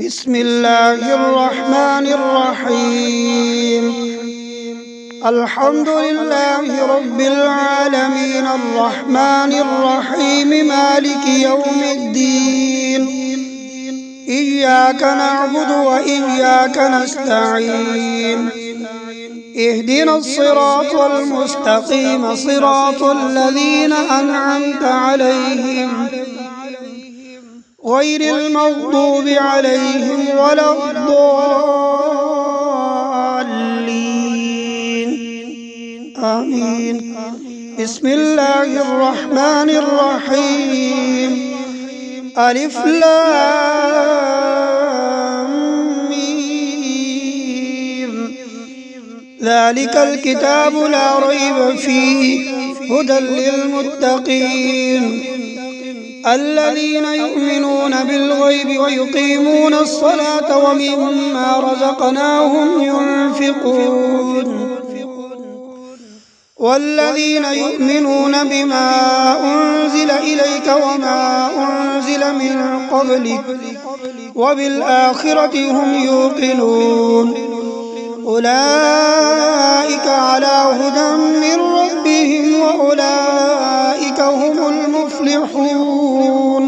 بسم الله الرحمن الرحيم. الحمد لله رب العالمين الرحمن الرحيم مالك يوم الدين. إياك نعبد وإياك نستعين. اهدنا الصراط المستقيم صراط الذين أنعمت عليهم غير المغضوب عليهم ولا الضالين آمين. بسم الله الرحمن الرحيم. ألف لام ميم. ذلك الكتاب لا ريب فيه هدى للمتقين الذين يؤمنون بالغيب ويقيمون الصلاة ومما رزقناهم ينفقون والذين يؤمنون بما أنزل إليك وما أنزل من قبلك وبالآخرة هم يوقنون أولئك على هدى من ربهم وأولئك هم المفلحون.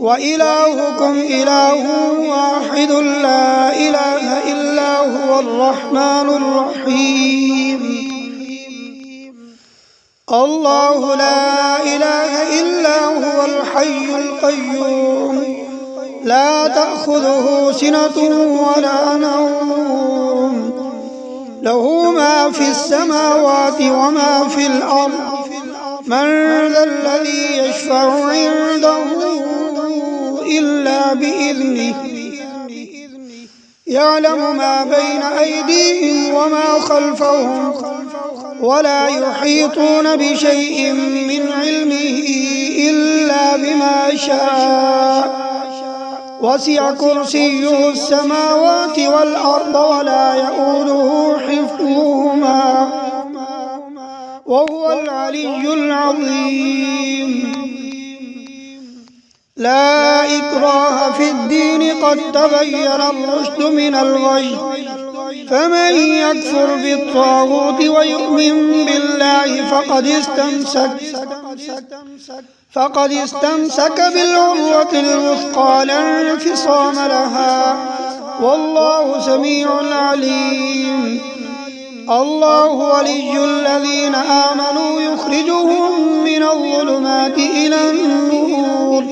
وإلهكم إله واحد لا إله إلا هو الرحمن الرحيم. الله لا إله إلا هو الحي القيوم لا تأخذه سنة ولا نوم له ما في السماوات وما في الأرض من ذا الذي يشفع عنده إلا بإذنه يعلم ما بين أيديهم وما خلفهم ولا يحيطون بشيء من علمه إلا بما شاء وسع كرسيه السماوات والأرض ولا يؤوده حفظهما وهو العلي العظيم. لا إكراه في الدين قد تبين الرشد من الغي فمن يكفر بالطاغوت ويؤمن بالله فقد استمسك بالعروة الوثقى لا انفصام لها والله سميع عليم. الله ولي الذين آمنوا يخرجهم من الظلمات إلى النور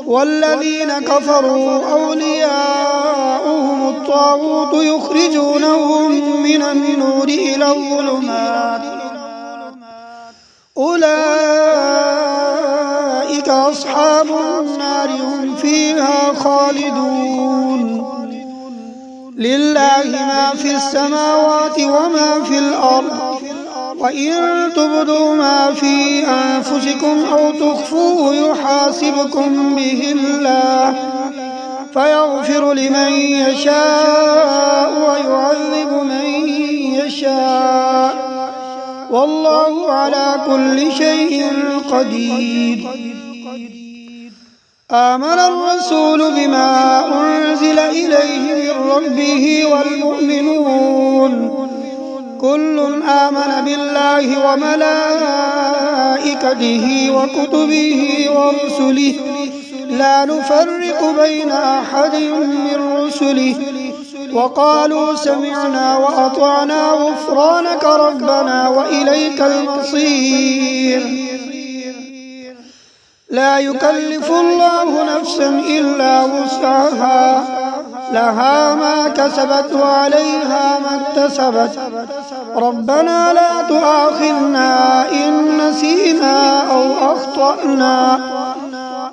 والذين كفروا أولياؤهم الطاغوت يخرجونهم من النور إلى الظلمات أولئك أصحاب النار هم فيها خالدون. لله ما في السماوات وما في الأرض وإن تبدوا ما في أنفسكم أو تخفوه يحاسبكم به الله فيغفر لمن يشاء ويعذب من يشاء والله على كل شيء قدير. آمن الرسول بما أنزل إليه من ربه والمؤمنون كل آمن بالله وملائكته وكتبه ورسله لا نفرق بين أحد من رسله وقالوا سمعنا وأطعنا غفرانك ربنا وإليك المصير. لا يكلف الله نفسا إلا وسعها لها ما كسبت وعليها ما اكتسبت ربنا لا تؤاخذنا إن نسينا أو أخطأنا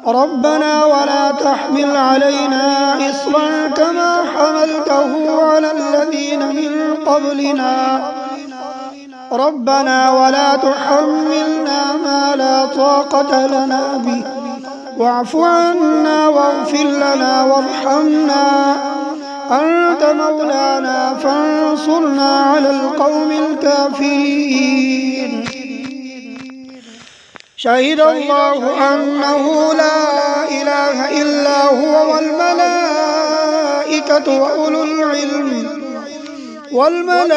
ربنا ولا تحمل علينا إصرا كما حملته على الذين من قبلنا ربنا ولا تحملنا ما لا طاقة لنا به واعف عنا واغفر لنا وارحمنا أنت مولانا فانصرنا على القوم الكافرين. شهد الله أنه لا إله إلا هو والملائكة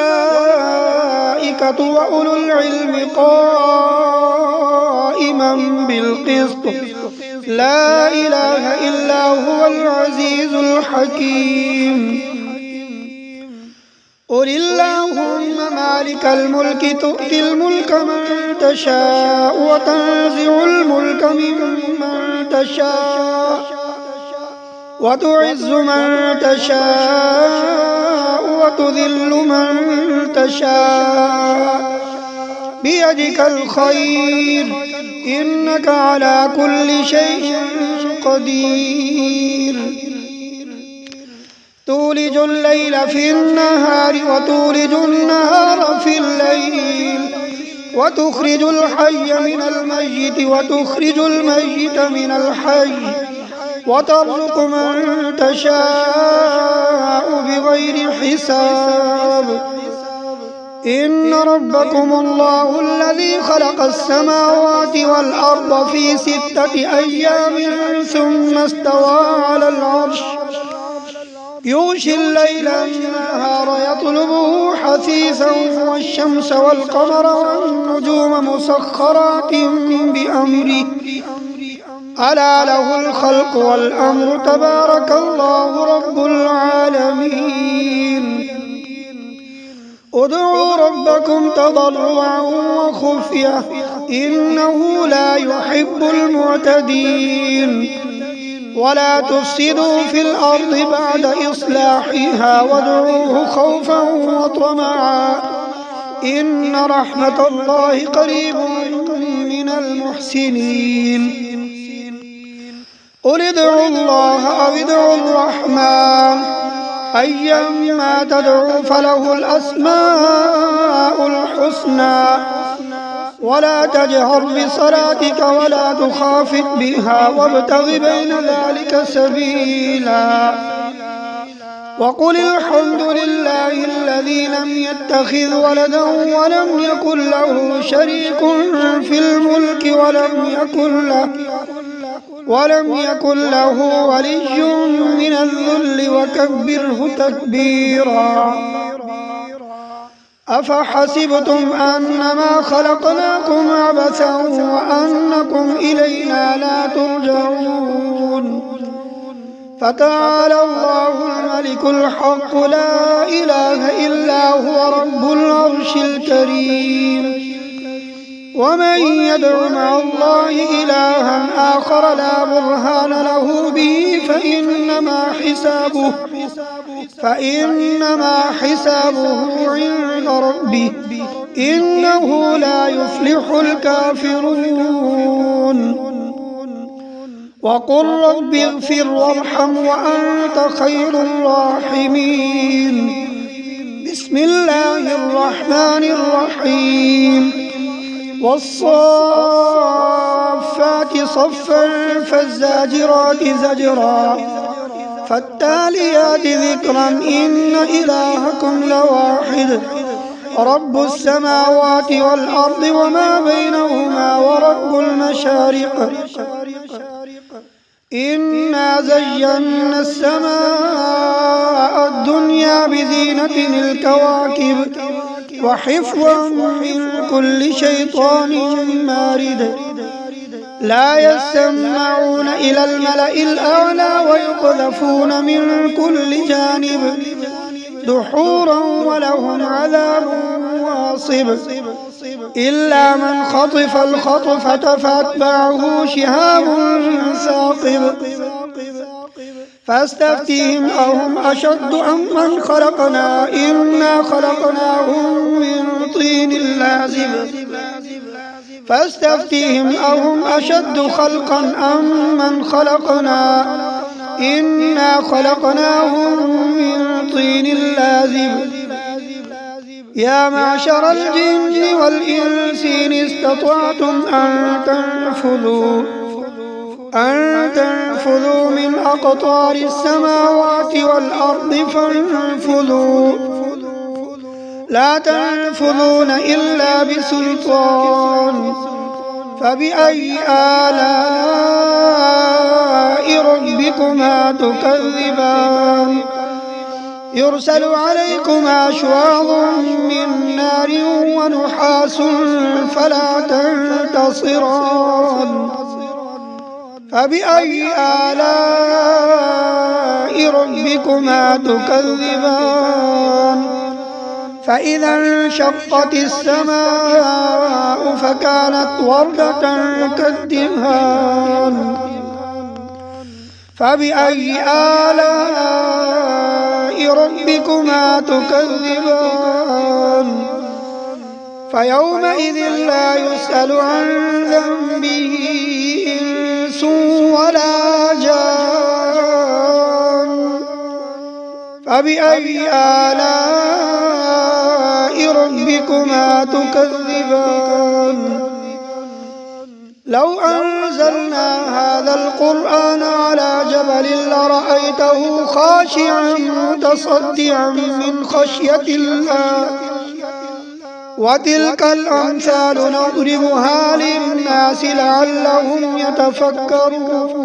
وأولو العلم قائما بالقسط لا إله إلا هو العزيز الحكيم قل اللهم مالك الملك تؤتي الملك من تشاء وتنزع الملك ممن تشاء وتعز من تشاء وتذل من تشاء بيدك الخير إنك على كل شيء قدير تولج الليل في النهار وتولج النهار في الليل وتخرج الحي من الميت وتخرج الميت من الحي وترزق من تشاء بغير حساب إن ربكم الله الذي خلق السماوات والأرض في 6 أيام ثم استوى على العرش يغشي الليل النهار يطلبه حثيثا والشمس والقمر والنجوم مسخرات بأمره ألا له الخلق والأمر تبارك الله رب العالمين ادعوا ربكم تضرعا وخفية إنه لا يحب المعتدين ولا تفسدوا في الأرض بعد إصلاحها وادعوه خوفا وطمعا إن رحمة الله قريب من المحسنين قل ادعوا الله أو ادعوا الرحمن أيما تدعوا فله الأسماء الحسنى ولا تجهر بصلاتك ولا تخافت بها وابتغ بين ذلك سبيلا وقل الحمد لله الذي لم يتخذ ولدا ولم يكن له شريك في الملك ولم يكن له ولي من الذل وكبره تكبيرا أفحسبتم أنما خلقناكم عبثا وأنكم إلينا لا ترجعون فتعالى الله الملك الحق لا إله إلا هو رب العرش الكريم ومن يدع مع الله إلها آخر لا برهان له به فإنما حسابه عند ربه إنه لا يفلح الكافرون وقل رب اغفر وارحم وأنت خير الراحمين بسم الله الرحمن الرحيم والصافات صفا فالزاجرات زجرا فالتاليات ذكرا إن إلهكم لواحد رب السماوات والأرض وما بينهما ورب المشارق إنا زينا السماء الدنيا بزينة الكواكب وحفظا من كل شيطان مارد لا يسمعون إلى الملأ الأعلى ويقذفون من كل جانب دحورا ولهم عذاب واصب إلا من خطف الخطفة فأتبعه شهاب ثاقب فاستفتهم أهم أشد أم من خلقنا إنا خلقناهم من طين لازب فاستفتهم أهم أشد خلقا أم من خلقنا إنا خلقناهم من طين لازب يا معشر الجن والإنس إن استطعتم أن تنفذوا من أقطار السماوات والأرض فانفذوا لا تنفذون إلا بسلطان فبأي آلاء ربكما تكذبان يرسل عليكما شواظ من نار ونحاس فلا تنتصران فبأي آلاء ربكما تكذبان فإذا انشقت السماء فكانت وردة كالدهان فبأي آلاء ربكما تكذبان فيومئذ لا يسأل عن ذنبه إنس ولا جان فبأي آلاء ربكما تكذبان لو أنزلنا هذا القرآن على جبل لرأيته خاشعا متصدعا من خشية الله وتلك الأمثال نضربها للناس لعلهم يتفكرون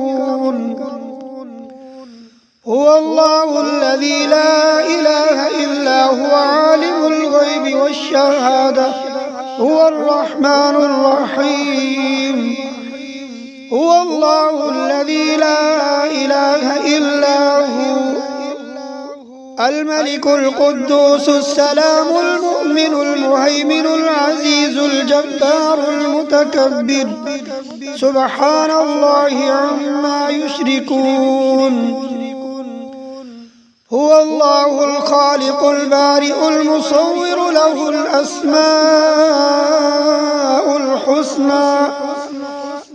هو الله الذي لا إله إلا هو عالم الغيب والشهادة هو الرحمن الرحيم هو الله الذي لا إله إلا هو الملك القدوس السلام المؤمن المهيمن العزيز الجبار المتكبر سبحان الله عما يشركون هو الله الخالق البارئ المصور له الأسماء الحسنى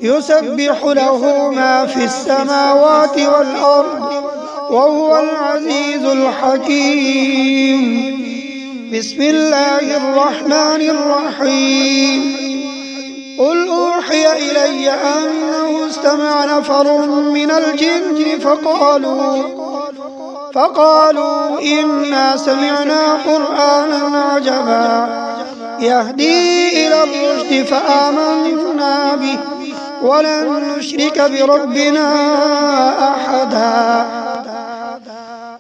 يسبح له ما في السماوات والأرض وهو العزيز الحكيم بسم الله الرحمن الرحيم قل أوحي إلي أنه استمع نفر من الجن فقالوا إنا سمعنا قرآنا عجبا يهدي إلى الرشد فآمنا به ولن نشرك بربنا أحدا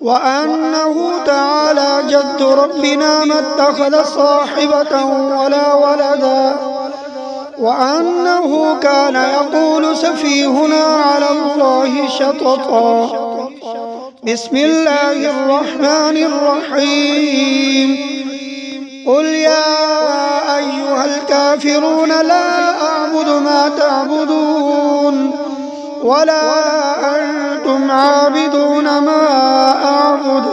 وأنه تعالى جد ربنا ما اتخذ صاحبة ولا ولدا وأنه كان يقول سفيهنا على الله شططا بسم الله الرحمن الرحيم قل يا أيها الكافرون لا أعبد ما تعبدون ولا أنتم عابدون ما أعبد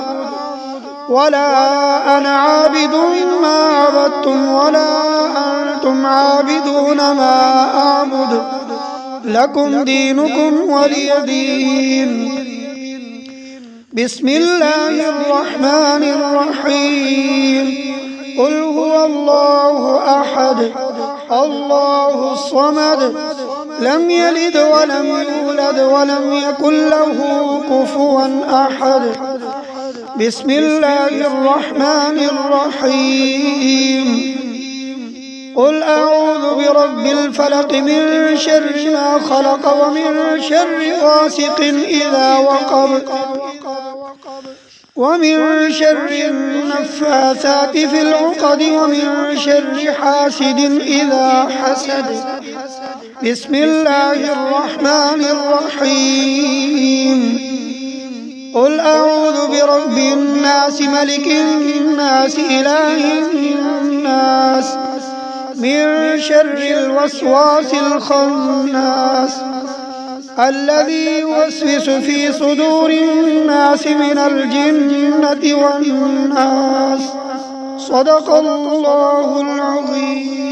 ولا أنا عابد ما عبدتم ولا أنتم عابدون ما أعبد لكم دينكم ولي دين بسم الله الرحمن الرحيم قل هو الله أحد الله الصمد لم يلد ولم يولد ولم يكن له كفوا أحد بسم الله الرحمن الرحيم قل أعوذ برب الفلق من شر ما خلق ومن شر غاسق إذا وقب ومن شر النفاثات في العقد ومن شر حاسد إذا حسد بسم الله الرحمن الرحيم قل أعوذ برب الناس ملك الناس إله الناس من شر الوسواس الخناس الذي يوسوس في صدور الناس من الجنة والناس صدق الله العظيم.